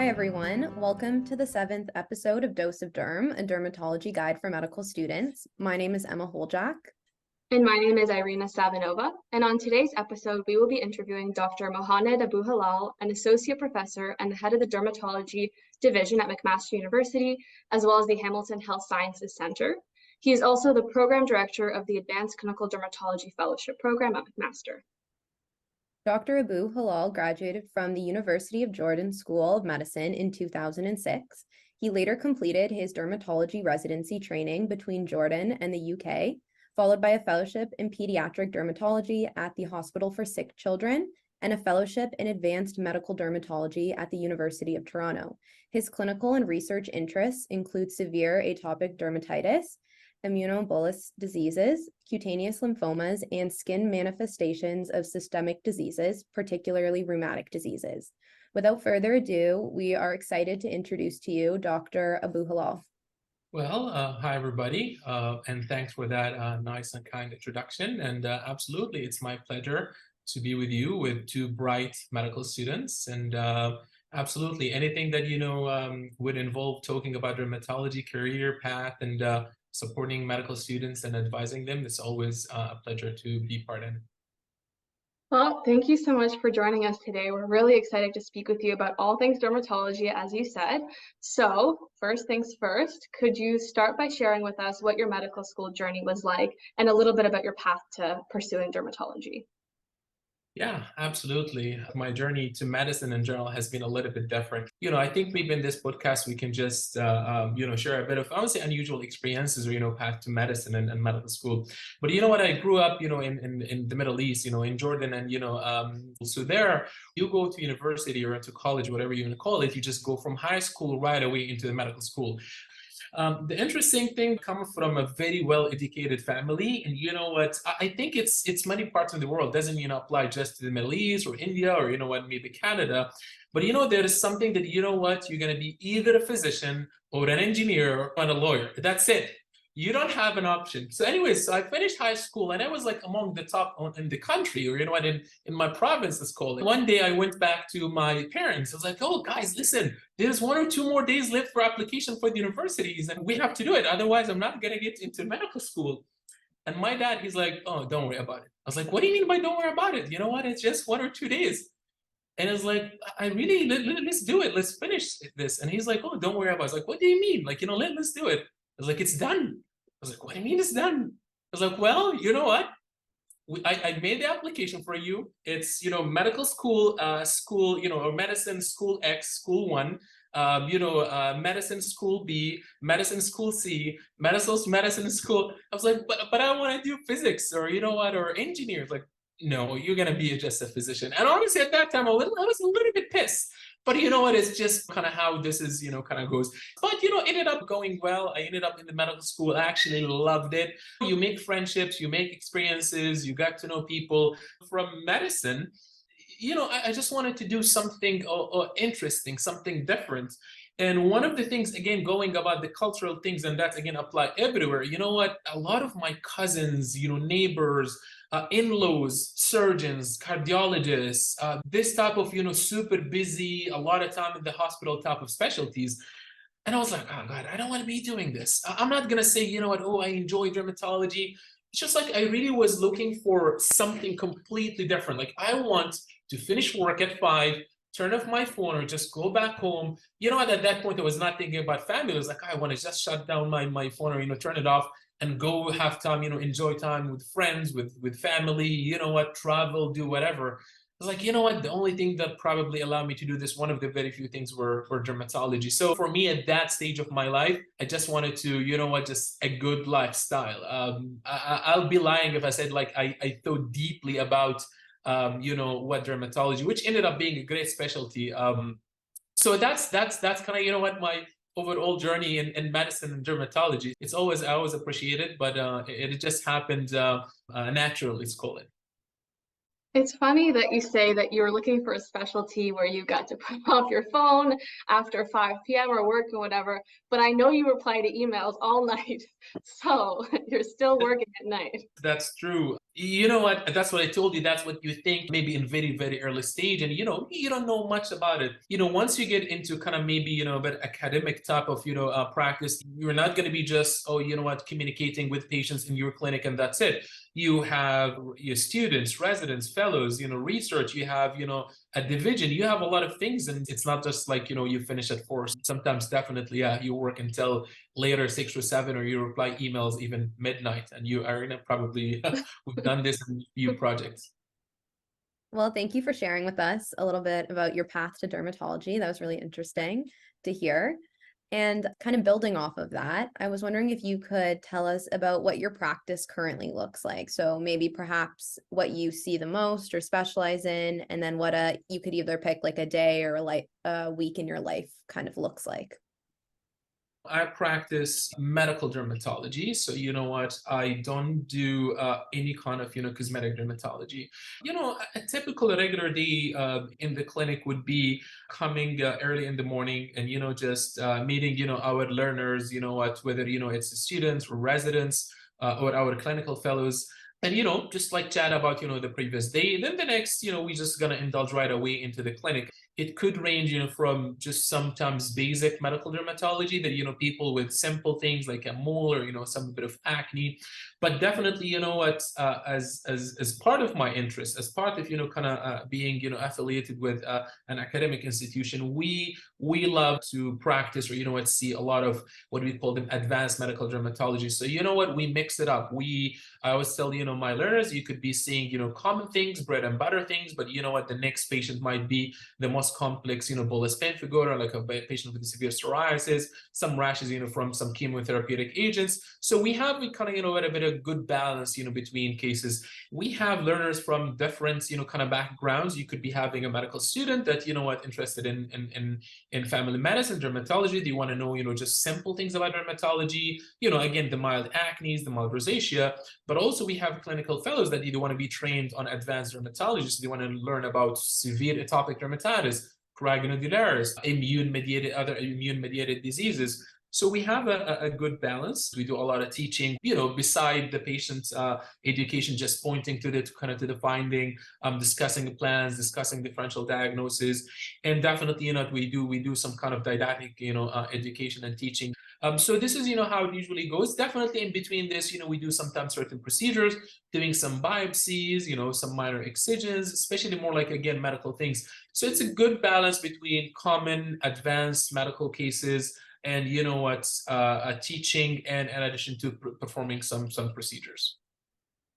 Hi everyone, welcome to the 7th episode of Dose of Derm, a dermatology guide for medical students. My name is Emma Holjak. And my name is Iryna Savinova, and on today's episode, we will be interviewing Dr. Mohannad Abu-Hilal, an associate professor and the head of the Dermatology Division at McMaster University, as well as the Hamilton Health Sciences Center. He is also the program director of the Advanced Clinical Dermatology Fellowship Program at McMaster. Dr. Abu-Hilal graduated from the University of Jordan School of Medicine in 2006. He later completed his dermatology residency training between Jordan and the UK, followed by a fellowship in pediatric dermatology at the Hospital for Sick Children and a fellowship in advanced medical dermatology at the University of Toronto. His clinical and research interests include severe atopic dermatitis, immunobullous diseases, cutaneous lymphomas, and skin manifestations of systemic diseases, particularly rheumatic diseases. Without further ado, we are excited to introduce to you Dr. Abu-Hilal. Well, hi everybody, and thanks for that nice and kind introduction. And absolutely, it's my pleasure to be with you with two bright medical students. And absolutely, anything that would involve talking about dermatology career path and supporting medical students and advising them, it's always a pleasure to be part in. Well, thank you so much for joining us today. We're really excited to speak with you about all things dermatology, as you said. So first things first, could you start by sharing with us what your medical school journey was like and a little bit about your path to pursuing dermatology? Yeah, absolutely. My journey to medicine in general has been a little bit different. I think maybe in this podcast, we can just, share a bit of, I would say, unusual experiences or, path to medicine and medical school. But you know what, I grew up, in the Middle East, in Jordan. And, so there you go to university or to college, whatever you want to call it, you just go from high school right away into the medical school. The interesting thing comes from a very well-educated family, and you know what? I think it's many parts of the world. Doesn't apply just to the Middle East or India or maybe Canada, but there is something that you're gonna be either a physician or an engineer or a lawyer. That's it. You don't have an option. So anyways, so I finished high school and I was like among the top in the country, or in my province, let's call it. One day I went back to my parents. I was like, oh guys, listen, there's 1 or 2 more days left for application for the universities and we have to do it. Otherwise, I'm not gonna get into medical school. And my dad, he's like, oh, don't worry about it. I was like, what do you mean by don't worry about it? You know what? It's just 1 or 2 days. And it's like, I really, let's do it. Let's finish this. And he's like, oh, don't worry about it. I was like, what do you mean? Like, let's do it. I was like, it's done. I was like, what do you mean it's done? I was like, well, you know what? I made the application for you. It's, medical school, or medicine school X, school 1, medicine school B, medicine school C, medicine school. I was like, but I want to do physics or, or engineers. Like, no, you're going to be just a physician. And honestly, at that time, I was a little bit pissed. But you know what? It's just kind of how this is, kind of goes. But, ended up going well. I ended up in the medical school. I actually loved it. You make friendships, you make experiences, you got to know people from medicine. I just wanted to do something interesting, something different. And one of the things, again, going about the cultural things, and that, again, apply everywhere. You know what? A lot of my cousins, neighbors, in-laws, surgeons, cardiologists, this type of, super busy, a lot of time in the hospital type of specialties. And I was like, oh God, I don't want to be doing this. I'm not going to say, I enjoy dermatology. It's just like I really was looking for something completely different. Like I want to finish work at 5, turn off my phone or just go back home. At that point, I was not thinking about family. I was like, I want to just shut down my phone or, turn it off and go have time, enjoy time with friends, with family, travel, do whatever. I was like, the only thing that probably allowed me to do this, one of the very few things were dermatology. So for me at that stage of my life, I just wanted to, just a good lifestyle. I'll be lying if I said like I thought deeply about what dermatology, which ended up being a great specialty. So that's kind of, my overall journey in medicine and dermatology. I always appreciate it, but it just happened naturally, let's call it. It's funny that you say that you were looking for a specialty where you got to put off your phone after 5 p.m. or work or whatever, but I know you reply to emails all night, so you're still working at night. That's true. You know what? That's what I told you. That's what you think maybe in very, very early stage. And, you don't know much about it. Once you get into kind of maybe, a bit academic type of, practice, you're not going to be just, oh, you know what, communicating with patients in your clinic and that's it. You have your students, residents, fellows, research, you have, a division, you have a lot of things. And it's not just like, you finish at 4. Sometimes definitely, yeah, you work until later 6 or 7, or you reply emails even midnight. And you are in probably we've done this in a few projects. Well, thank you for sharing with us a little bit about your path to dermatology. That was really interesting to hear. And kind of building off of that, I was wondering if you could tell us about what your practice currently looks like. So maybe perhaps what you see the most or specialize in, and then what you could either pick like a day or a week in your life kind of looks like. I practice medical dermatology. So, you know what? I don't do any kind of, cosmetic dermatology. A typical regular day in the clinic would be coming early in the morning and, just meeting, our learners, whether, it's students or residents or our clinical fellows. And, just like chat about, the previous day. Then the next, we just going to indulge right away into the clinic. It could range, from just sometimes basic medical dermatology that, people with simple things like a mole or, some bit of acne. But definitely, as part of my interest, as part of, kind of being, affiliated with an academic institution, we love to practice or, see a lot of what we call them advanced medical dermatology. So, we mix it up. I always tell, my learners, you could be seeing, common things, bread and butter things, but the next patient might be the most complex, bullous pemphigoid, like a patient with severe psoriasis, some rashes, from some chemotherapeutic agents. So we have kind of, a bit of good balance, between cases. We have learners from different, kind of backgrounds. You could be having a medical student that, interested in family medicine, dermatology. They want to know, just simple things about dermatology, again, the mild acne, the mild rosacea. But also we have clinical fellows that either want to be trained on advanced dermatology. So they want to learn about severe atopic dermatitis, prurigo nodularis, other immune-mediated diseases. So we have a good balance. We do a lot of teaching, beside the patient's education, just pointing to the finding, discussing the plans, discussing differential diagnosis, and definitely, we do some kind of didactic, education and teaching. So this is, how it usually goes. Definitely in between this, we do sometimes certain procedures, doing some biopsies, some minor excisions, especially more like, again, medical things. So it's a good balance between common advanced medical cases and, teaching and in addition to performing some procedures.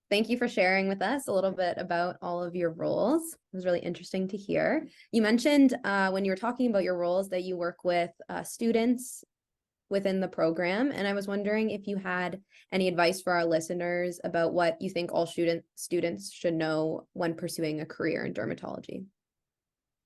Thank you for sharing with us a little bit about all of your roles. It was really interesting to hear. You mentioned when you were talking about your roles that you work with students within the program. And I was wondering if you had any advice for our listeners about what you think all students should know when pursuing a career in dermatology.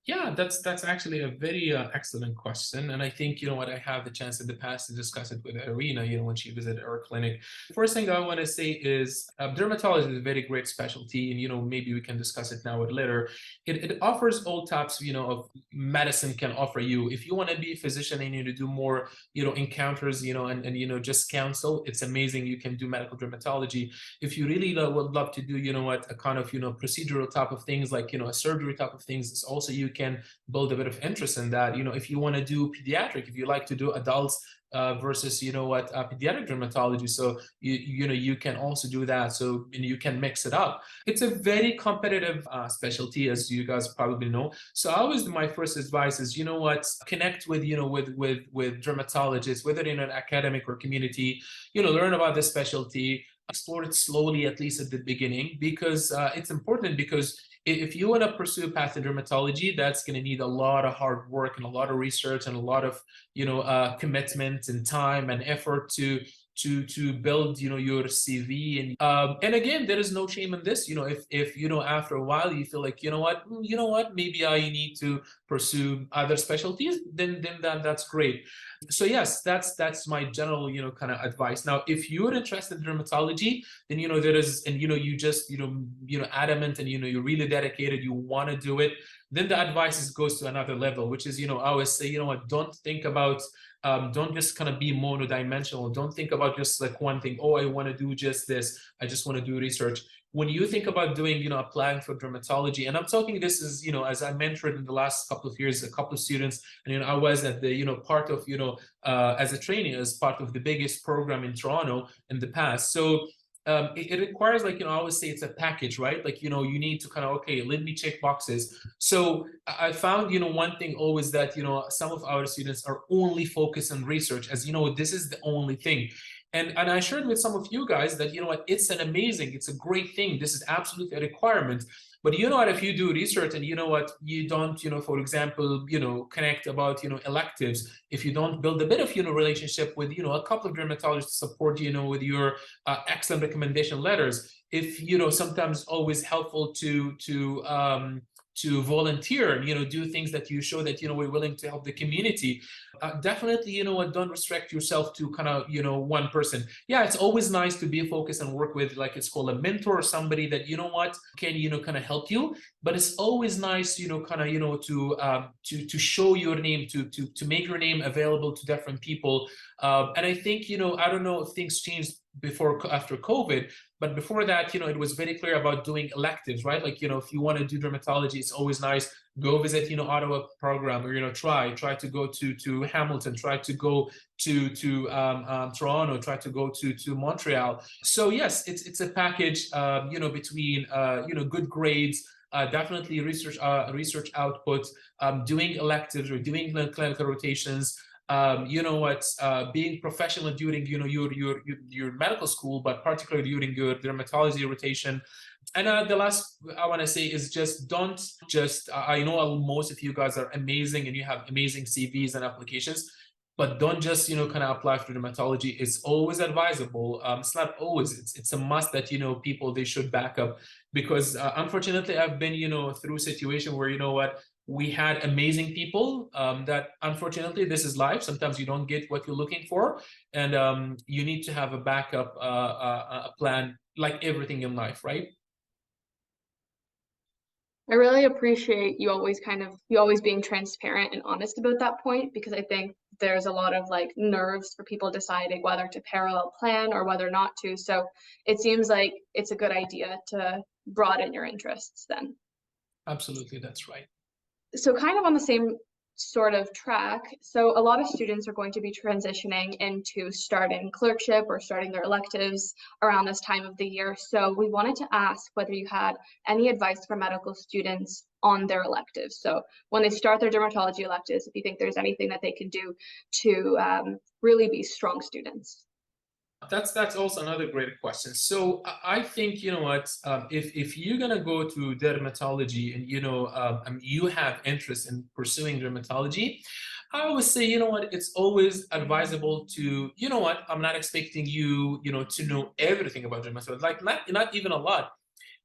Yeah, that's actually a very excellent question. And I think, what I have the chance in the past to discuss it with Iryna, when she visited our clinic. First thing I want to say is dermatology is a very great specialty. And, maybe we can discuss it now or later. It offers all types, of medicine can offer you. If you want to be a physician and to do more, encounters, and just counsel, it's amazing. You can do medical dermatology. If you really would love to do, a kind of, procedural type of things like, a surgery type of things, it's also you can build a bit of interest in that. If you want to do pediatric, if you like to do adults versus pediatric dermatology, so you can also do that. So you can mix it up. It's a very competitive specialty, as you guys probably know. So always my first advice is connect with with dermatologists, whether in an academic or community. Learn about the specialty, explore it slowly, at least at the beginning, because it's important. Because if you want to pursue a path in dermatology, that's going to need a lot of hard work and a lot of research and a lot of commitment and time and effort to build your CV. And again, there is no shame in this. If after a while you feel like maybe I need to pursue other specialties, then that's great. So yes, that's my general kind of advice. Now, if you're interested in dermatology, then there is, and you just adamant, and you're really dedicated, you want to do it, then the advice goes to another level, which is I always say, don't think about don't just kind of be monodimensional. Don't think about just like one thing. Oh, I want to do just this. I just want to do research. when you think about doing, applying for dermatology, and I'm talking this is, as I mentored in the last couple of years, a couple of students, and, I was at the, part of, as a trainee, as part of the biggest program in Toronto in the past. So it requires, like, I always say it's a package, right? Like, you need to kind of, okay, let me check boxes. So I found, one thing always that, some of our students are only focused on research, as this is the only thing. And I shared with some of you guys that, what, it's a great thing. This is absolutely a requirement. But what, if you do research and what, you don't, for example, connect about, electives, if you don't build a bit of, relationship with, a couple of dermatologists to support, with your excellent recommendation letters, if, sometimes always helpful to volunteer and, do things that you show that, we're willing to help the community. Definitely, what, don't restrict yourself to kind of, one person. Yeah, it's always nice to be focused and work with, like, it's called a mentor or somebody that, what, can, kind of help you. But it's always nice, kind of, to show your name, to make your name available to different people. And I think, I don't know if things changed after COVID, but before that, it was very clear about doing electives, right? Like, if you want to do dermatology, it's always nice, go visit, Ottawa program, or, try to go to Hamilton, try to go to Toronto, try to go to Montreal. So yes, it's a package, between, good grades, definitely research output, doing electives or doing clinical rotations, being professional during, your medical school, but particularly during your dermatology rotation. And the last I want to say is just don't just, I know most of you guys are amazing and you have amazing CVs and applications, but don't just, kind of apply for dermatology. It's always advisable. It's not always, it's a must that, people, they should back up, because unfortunately I've been, through a situation where, what, we had amazing people that, unfortunately, this is life. Sometimes you don't get what you're looking for, and you need to have a backup plan, like everything in life, right? I really appreciate you always being transparent and honest about that point, because I think there's a lot of like nerves for people deciding whether to parallel plan or whether not to. So it seems like it's a good idea to broaden your interests then. Absolutely, that's right. So kind of on the same sort of track, so a lot of students are going to be transitioning into starting clerkship or starting their electives around this time of the year. So we wanted to ask whether you had any advice for medical students on their electives. So when they start their dermatology electives, if you think there's anything that they can do to really be strong students. That's also another great question. So I think, what, if you're gonna go to dermatology and you have interest in pursuing dermatology, I would say, what, it's always advisable to, what, I'm not expecting you, to know everything about dermatology, like not even a lot.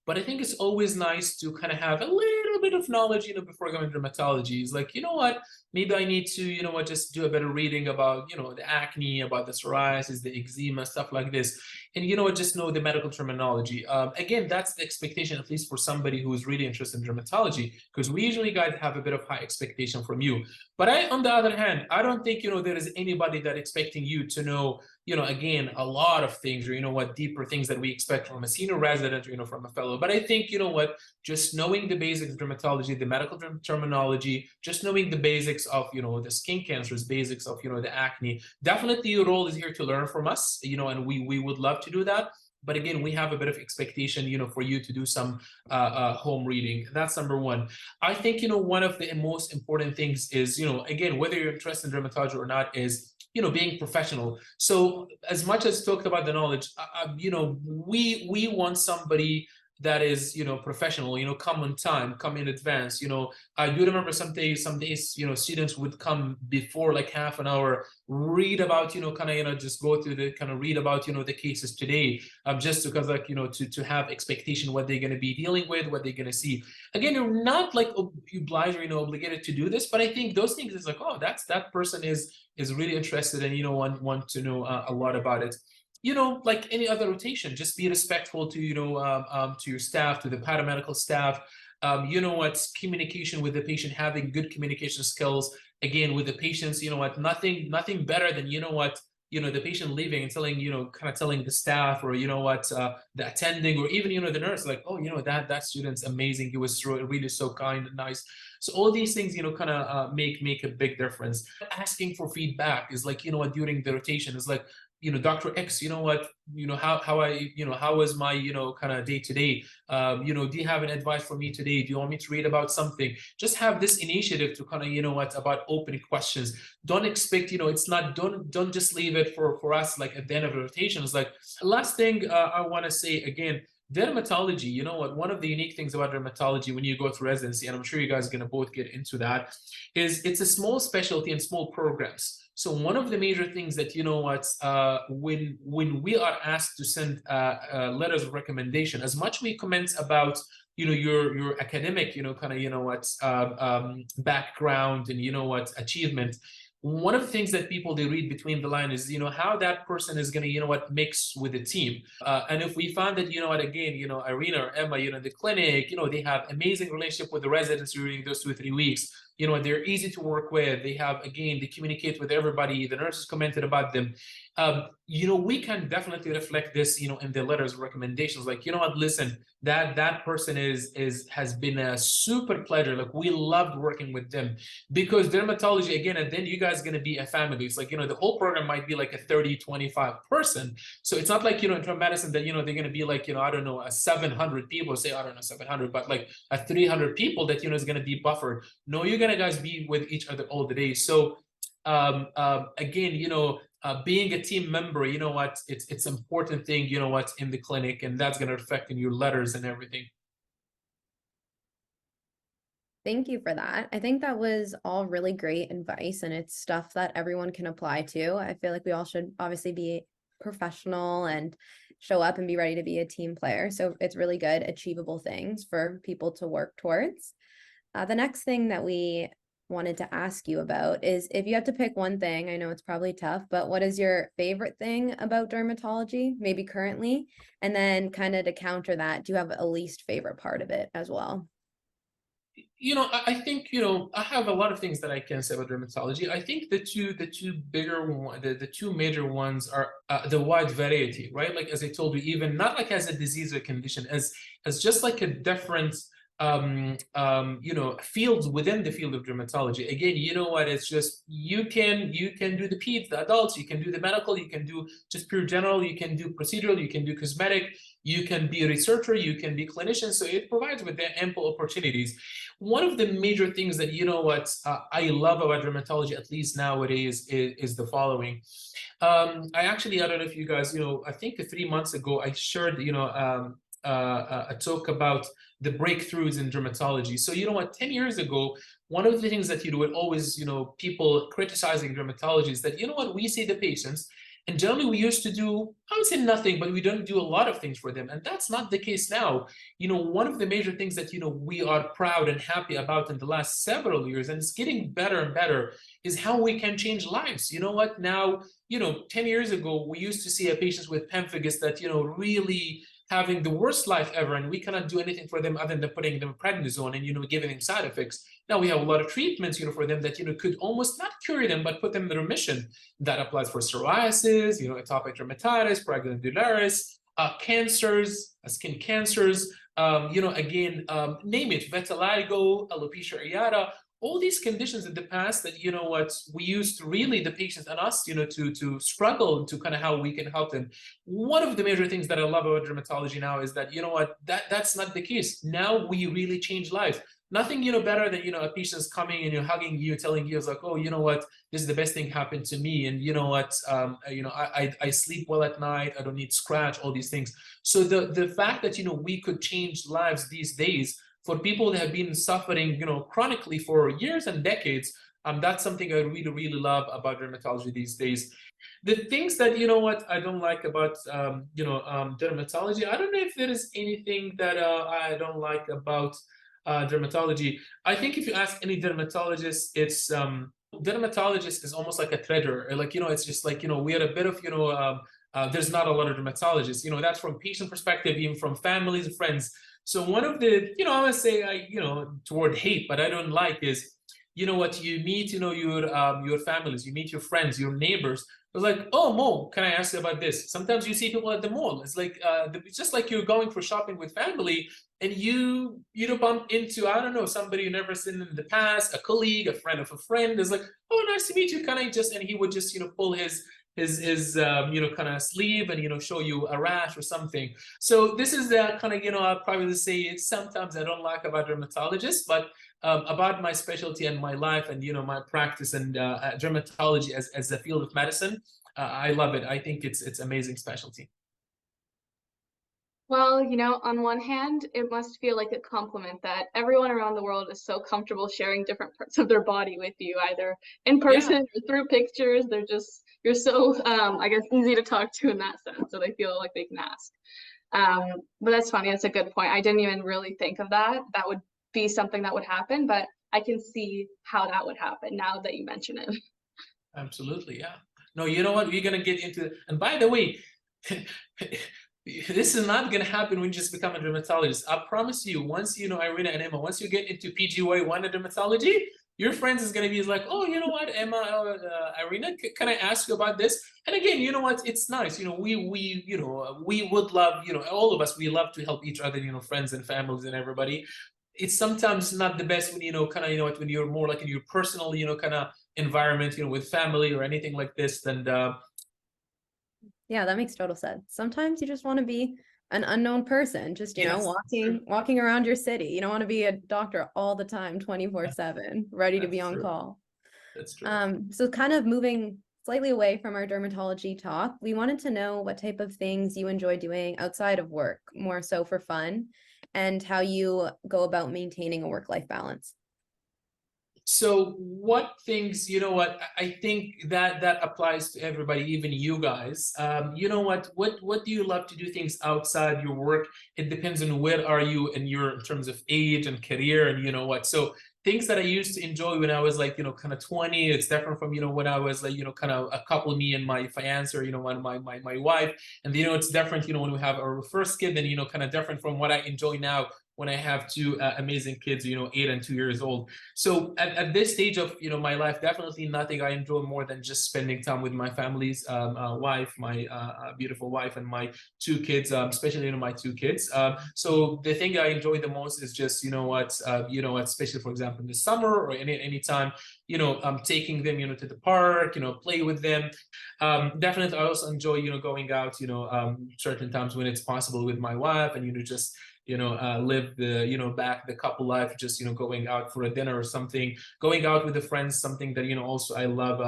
But I think it's always nice to kind of have a little bit of knowledge, before going to dermatology. It's like, what, maybe I need to, what, just do a better reading about, the acne, about the psoriasis, the eczema, stuff like this. And, what, just know the medical terminology. Again, that's the expectation, at least for somebody who is really interested in dermatology, because we usually, guys, have a bit of high expectation from you. But on the other hand, I don't think, there is anybody that expecting you to know, again, a lot of things, or, what, deeper things that we expect from a senior resident, or, from a fellow. But I think, what, just knowing the basics of dermatology, the medical terminology, just knowing the basics of, the skin cancers, basics of, the acne, definitely your role is here to learn from us, and we would love to do that. But again, we have a bit of expectation, for you to do some home reading. That's number one. I think, one of the most important things is, again, whether you're interested in dermatology or not, is being professional. So as much as talked about the knowledge, we want somebody that is, professional, come on time, come in advance. I do remember some days, students would come before like half an hour, read about, kind of, just go through the kind of read about, the cases today, just because, like, to have expectation what they're going to be dealing with, what they're going to see. Again, you're not like obliged or, obligated to do this, but I think those things is like, oh, that person is really interested and, want to know a lot about it. Like any other rotation, just be respectful to, to your staff, to the paramedical staff. What's communication with the patient, having good communication skills, again, with the patients, what, nothing better than, what, the patient leaving and telling, kind of telling the staff or, the attending or even, the nurse, like, oh, that student's amazing. He was really so kind and nice. So all these things, kind of make a big difference. Asking for feedback is like, during the rotation is like, Dr. X, how was my, kind of day to day? Do you have an advice for me today? Do you want me to read about something? Just have this initiative to kind of, about opening questions. Don't expect, it's not, don't just leave it for us, like at the end of the rotation. It's like, last thing I want to say again, dermatology, one of the unique things about dermatology when you go through residency, and I'm sure you guys are going to both get into that, is it's a small specialty and small programs. So one of the major things that, when we are asked to send letters of recommendation, as much we comment about, your academic, kind of, background and, achievement, one of the things that people, they read between the lines is, how that person is going to, mix with the team. And if we found that, again, Iryna or Emma, the clinic, they have amazing relationship with the residents during those 2 or 3 weeks. They're easy to work with. They have, again, they communicate with everybody. The nurses commented about them. We can definitely reflect this, in the letters of recommendations. Like, listen, that person has been a super pleasure. Like, we loved working with them, because dermatology, again, and then you guys are going to be a family. It's like, the whole program might be like a 30-25 person. So it's not like, in medicine that, they're going to be like, I don't know, a 700 people, say, I don't know, 700, but like a 300 people that, is going to be buffered. No, you're going to guys be with each other all the day. So again, being a team member, it's important thing, in the clinic, and that's going to affect in your letters and everything. Thank you for that. I think that was all really great advice, and it's stuff that everyone can apply to. I feel like we all should obviously be professional and show up and be ready to be a team player. So it's really good, achievable things for people to work towards. The next thing that we wanted to ask you about is, if you had to pick one thing, I know it's probably tough, but what is your favorite thing about dermatology, maybe currently? And then kind of to counter that, do you have a least favorite part of it as well? I think, I have a lot of things that I can say about dermatology. I think the two bigger one, the two major ones are the wide variety, right? Like, as I told you, even not like as a disease or condition, as just like a different fields within the field of dermatology. Again, it's just you can do the peds, the adults, you can do the medical, you can do just pure general, you can do procedural, you can do cosmetic, you can be a researcher, you can be clinician. So it provides with the ample opportunities. One of the major things that I love about dermatology, at least nowadays, is the following. I don't know if you guys, I think 3 months ago I shared a talk about the breakthroughs in dermatology. So 10 years ago, one of the things that would always, people criticizing dermatology is that, we see the patients, and generally we used to do, I would say nothing, but we don't do a lot of things for them. And that's not the case now. One of the major things that, we are proud and happy about in the last several years, and it's getting better and better, is how we can change lives. Now, 10 years ago, we used to see a patients with pemphigus that, really having the worst life ever, and we cannot do anything for them other than putting them prednisone and giving them side effects. Now we have a lot of treatments for them that could almost not cure them but put them in remission. That applies for psoriasis, atopic dermatitis, prurigo nodularis, cancers, skin cancers, again, name it, vitiligo, alopecia areata. All these conditions in the past that we used to really, the patients and us to struggle to kind of how we can help them. One of the major things that I love about dermatology now is that that's not the case. Now we really change lives. Nothing better than a patient's coming and hugging you, telling you, it's like, oh, this is the best thing happened to me, and I sleep well at night, I don't need scratch, all these things. So the fact that we could change lives these days for people that have been suffering, chronically for years and decades, that's something I really, really love about dermatology these days. The things that, I don't like about, dermatology, I don't know if there is anything that I don't like about dermatology. I think if you ask any dermatologist, it's, dermatologist is almost like a treasure. Like, it's just like, we are a bit of, there's not a lot of dermatologists, that's from patient perspective, even from families and friends. So one of the, I would say, toward hate, but I don't like, is you know what, you meet, you know, your families, you meet your friends, your neighbors. It's like, oh, Mo, can I ask you about this? Sometimes you see people at the mall. It's like it's just like you're going for shopping with family, and you know, bump into, I don't know, somebody you never seen in the past, a colleague, a friend of a friend. Is like, oh, nice to meet you. Can I just, and he would just, you know, pull his you know, kind of sleeve and, you know, show you a rash or something. So this is the kind of, you know, I'll probably say it's sometimes I don't like about dermatologists, but about my specialty and my life and, you know, my practice and dermatology as a field of medicine. I love it. I think it's amazing specialty. Well, you know, on one hand, it must feel like a compliment that everyone around the world is so comfortable sharing different parts of their body with you, either in Yeah, person or through pictures. They're just, you're so, I guess, easy to talk to in that sense, so they feel like they can ask. But that's funny. That's a good point. I didn't even really think of that. That would be something that would happen, but I can see how that would happen now that you mention it. absolutely. Yeah. No, you know what? We're gonna get into, and by the way, this is not gonna happen when you just become a dermatologist. I promise you, once you know Iryna and Emma, once you get into PGY1 in dermatology, your friends is gonna be like, oh, you know what, Emma, Iryna, can I ask you about this? And again, you know what? It's nice. You know, we you know, we would love, you know, all of us, we love to help each other, you know, friends and families and everybody. It's sometimes not the best when, you know, kind of, you know what, when you're more like in your personal, you know, kind of environment, you know, with family or anything like this, then Yeah, that makes total sense. Sometimes you just want to be an unknown person, just, you know, yes, that's true. walking around your city. You don't want to be a doctor all the time, 24/7, ready to be That's on true. call. That's true. So kind of moving slightly away from our dermatology talk, we wanted to know what type of things you enjoy doing outside of work, more so for fun, and how you go about maintaining a work-life balance. So what things, you know what, I think that that applies to everybody, even you guys. You know what do you love to do things outside your work? It depends on where are you in your, in terms of age and career, and you know what. So things that I used to enjoy when I was like, you know, kind of 20, it's different from, you know, when I was like, you know, kind of a couple, me and my fiance, or, you know, one my wife. And you know, it's different, you know, when we have our first kid, then, you know, kind of different from what I enjoy now when I have two amazing kids, you know, 8 and 2 years old. So at this stage of, you know, my life, definitely nothing I enjoy more than just spending time with my family's wife, my beautiful wife, and my two kids, especially, you know, my two kids. So the thing I enjoy the most is just, you know what, especially for example in the summer or any time, you know, taking them, you know, to the park, you know, play with them. Definitely, I also enjoy, you know, going out, you know, certain times when it's possible with my wife, and you know, just, you know, live the, you know, back the couple life, just, you know, going out for a dinner or something, going out with the friends, something that, you know, also I love.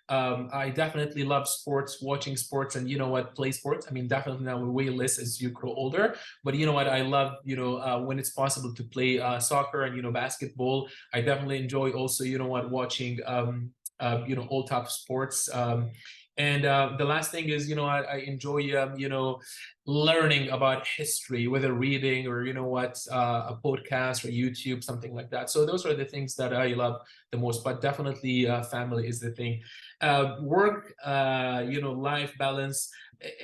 I definitely love sports, watching sports, and you know what, play sports. I mean, definitely now way less as you grow older, but you know what, I love, you know, when it's possible to play soccer and, you know, basketball. I definitely enjoy also, you know what, watching you know, all type of sports. And the last thing is, you know, I enjoy, you know, learning about history, whether reading or, you know what, a podcast or YouTube, something like that. So those are the things that I love the most, but definitely family is the thing. Work, you know, life balance.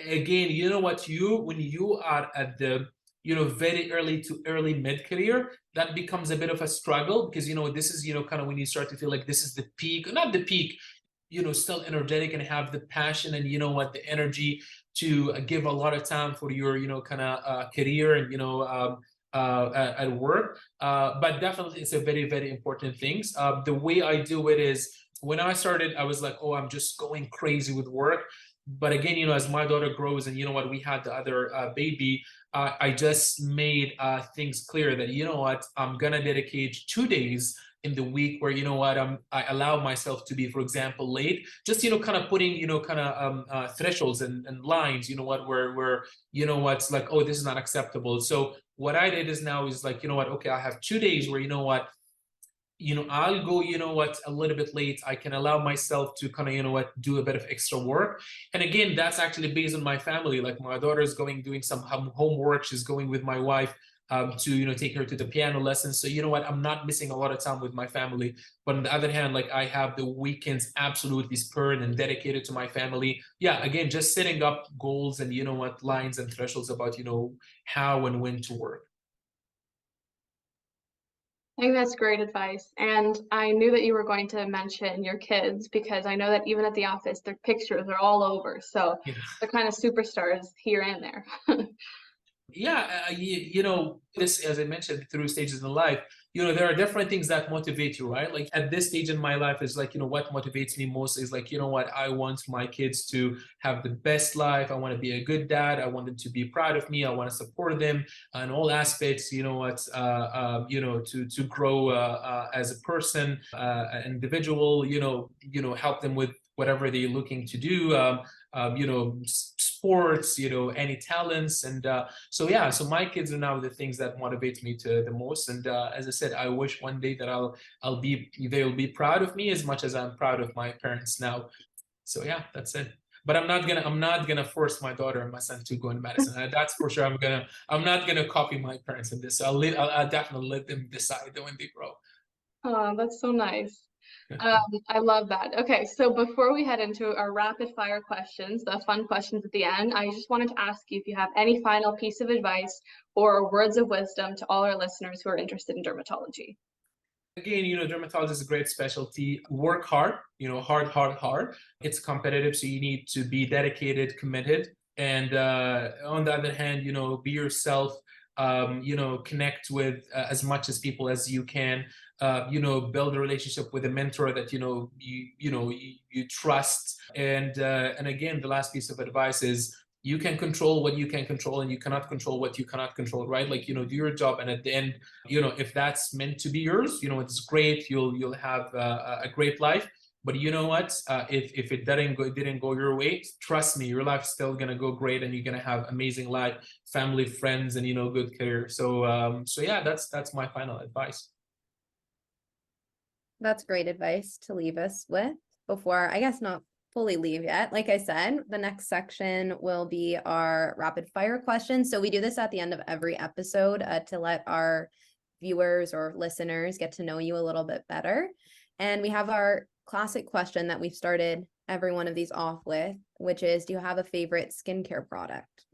Again, you know what, when you are at the, you know, very early to early mid career, that becomes a bit of a struggle, because, you know, this is, you know, kind of when you start to feel like this is the peak, not the peak, you know, still energetic and have the passion and, you know what, the energy to give a lot of time for your, you know, kind of career and, you know, at work. But definitely it's a very, very important things. The way I do it is, when I started, I was like, oh, I'm just going crazy with work. But again, you know, as my daughter grows and, you know what, we had the other baby, I just made things clear that, you know what, I'm gonna dedicate 2 days in the week where, you know what, I allow myself to be, for example, late, just, you know, kind of putting, you know, kind of thresholds and lines, you know what, where you know what's like, oh, this is not acceptable. So what I did is now is like, you know what, okay, I have 2 days where, you know what, you know, I'll go, you know what, a little bit late. I can allow myself to kind of, you know what, do a bit of extra work. And again, that's actually based on my family. Like my daughter is doing some homework. She's going with my wife to, you know, take her to the piano lessons. So, you know what, I'm not missing a lot of time with my family. But on the other hand, like I have the weekends absolutely spurred and dedicated to my family. Yeah, again, just setting up goals and, you know what, lines and thresholds about, you know, how and when to work. I think that's great advice. And I knew that you were going to mention your kids because I know that even at the office, their pictures are all over. So Yeah. they're kind of superstars here and there. Yeah, this, as I mentioned, through stages in life, there are different things that motivate you, right? Like at this stage in my life is like, what motivates me most is like, what, I want my kids to have the best life. I want to be a good dad. I want them to be proud of me. I want to support them in all aspects, to grow as a person, an individual, help them with whatever they're looking to do, sports, any talents. And so yeah, so my kids are now the things that motivate me to the most. And as I said, I wish one day that they'll be proud of me as much as I'm proud of my parents now. So yeah, that's it. But I'm not gonna force my daughter and my son to go into medicine. That's for sure. I'm not gonna copy my parents in this. I'll definitely let them decide when they grow. Oh, that's so nice. I love that. Okay, so before we head into our rapid fire questions, the fun questions at the end, I just wanted to ask you if you have any final piece of advice or words of wisdom to all our listeners who are interested in dermatology. Again, dermatology is a great specialty. Work hard, hard. It's competitive, so you need to be dedicated, committed. And on the other hand, be yourself. Connect with as much as people as you can. Build a relationship with a mentor that you trust. And again, the last piece of advice is you can control what you can control, and you cannot control what you cannot control, right? Like, do your job, and at the end, if that's meant to be yours, it's great. You'll have a great life. But you know what? If it didn't go your way, trust me, your life's still gonna go great, and you're gonna have amazing life, family, friends, and good career. So yeah, that's my final advice. That's great advice to leave us with before, I guess not fully leave yet. Like I said, the next section will be our rapid fire questions. So we do this at the end of every episode to let our viewers or listeners get to know you a little bit better. And we have our classic question that we've started every one of these off with, which is, do you have a favorite skincare product?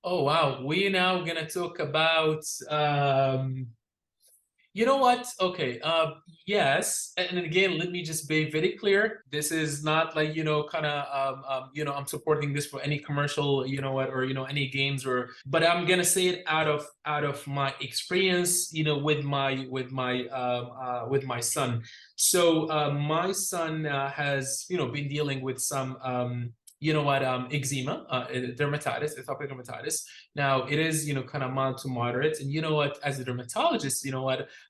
Oh wow, we now gonna talk about you know what? Okay. Yes. And again, let me just be very clear. This is not like, kind of, I'm supporting this for any commercial, or, any gains but I'm going to say it out of my experience, with my son. So, my son, has, been dealing with some, eczema, dermatitis, atopic dermatitis. Now it is, kind of mild to moderate. And as a dermatologist,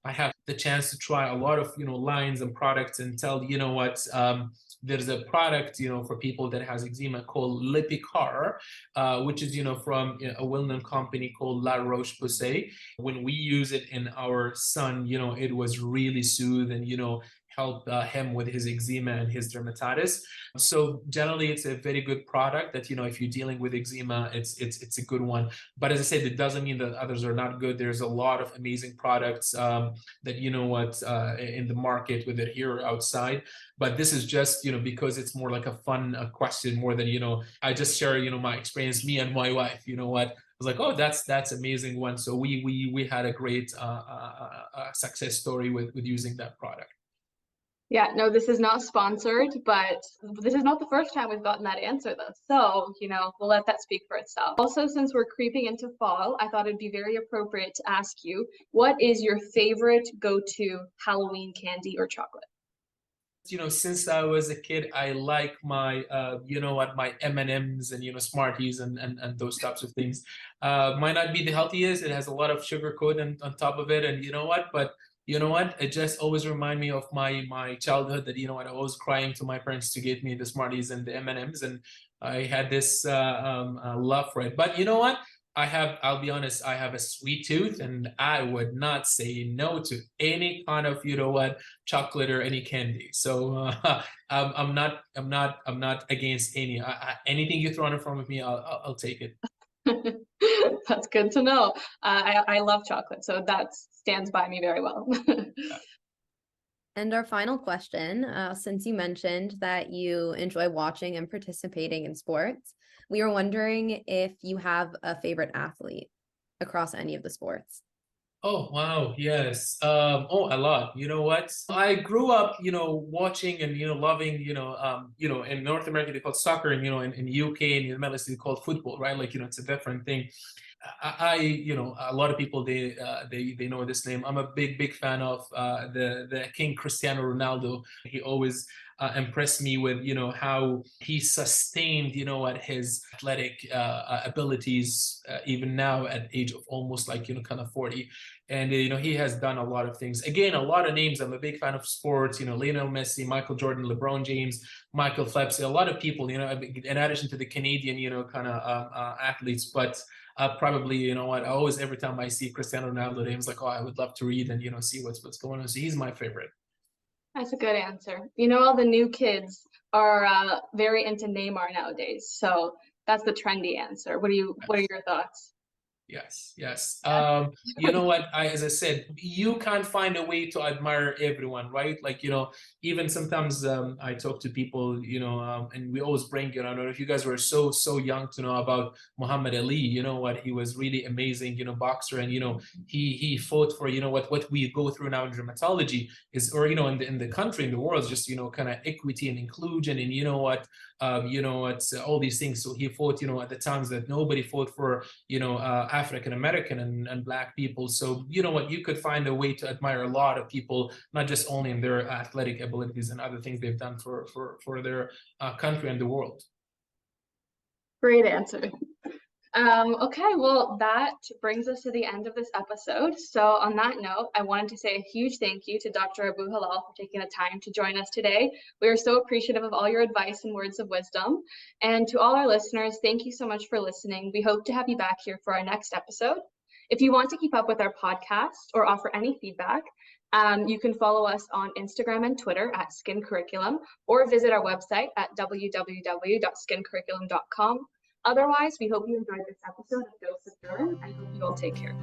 I have the chance to try a lot of, lines and products and tell, there's a product, for people that has eczema called Lipicar, which is, from a well-known company called La Roche-Posay. When we use it in our son, it was really soothe and, help him with his eczema and his dermatitis. So generally, it's a very good product that, if you're dealing with eczema, it's a good one. But as I said, it doesn't mean that others are not good. There's a lot of amazing products that, in the market, whether here or outside. But this is just, because it's more like a fun question more than, I just share, my experience, me and my wife, I was like, oh, that's amazing one. So we had a great success story with using that product. Yeah, no, this is not sponsored, but this is not the first time we've gotten that answer though. So, we'll let that speak for itself. Also, since we're creeping into fall, I thought it'd be very appropriate to ask you, what is your favorite go-to Halloween candy or chocolate? Since I was a kid, I like my, my M&Ms and, Smarties and those types of things. Might not be the healthiest. It has a lot of sugar coat on top of it. And but it just always remind me of my childhood that, I was crying to my parents to get me the Smarties and the M&Ms. And I had this love for it. But I'll be honest, I have a sweet tooth, and I would not say no to any kind of, chocolate or any candy. So I'm not against any. Anything you throw in front of me, I'll take it. That's good to know. I love chocolate, so that stands by me very well. And our final question, since you mentioned that you enjoy watching and participating in sports, we were wondering if you have a favorite athlete across any of the sports. Oh, wow. Yes. Oh, a lot. You know what? I grew up, watching and, loving, in North America, they call soccer, and, in UK and in the Middle East, they call football, right? Like, it's a different thing. A lot of people, they know this name. I'm a big fan of the King Cristiano Ronaldo. He always impressed me with, how he sustained, at his athletic abilities, even now at age of almost like, kind of 40. And, he has done a lot of things. Again, a lot of names. I'm a big fan of sports, Lionel Messi, Michael Jordan, LeBron James, Michael Phelps, a lot of people, in addition to the Canadian, kind of athletes. But probably, what, I always, every time I see Cristiano Ronaldo names, like, oh, I would love to read and, see what's going on. So he's my favorite. That's a good answer. All the new kids are very into Neymar nowadays, so that's the trendy answer. What are your thoughts? Yes, yes. Yeah. You know what? As I said, you can't find a way to admire everyone, right? Like, even sometimes I talk to people, and we always bring, I don't know if you guys were so young to know about Muhammad Ali. You know what? He was really amazing, boxer, and he fought for, what we go through now in dermatology is, or in the country, in the world, just kind of equity and inclusion, and it's all these things. So he fought, at the times that nobody fought for, African American and Black people. So you know what, you could find a way to admire a lot of people, not just only in their athletic abilities and other things they've done for their country and the world. Great answer. Okay, well, that brings us to the end of this episode. So on that note, I wanted to say a huge thank you to Dr. Abu-Hilal for taking the time to join us today. We are so appreciative of all your advice and words of wisdom. And to all our listeners, thank you so much for listening. We hope to have you back here for our next episode. If you want to keep up with our podcast or offer any feedback, you can follow us on Instagram and Twitter at Skin Curriculum, or visit our website at www.skincurriculum.com. Otherwise, we hope you enjoyed this episode of Dose of Derm and hope you all take care.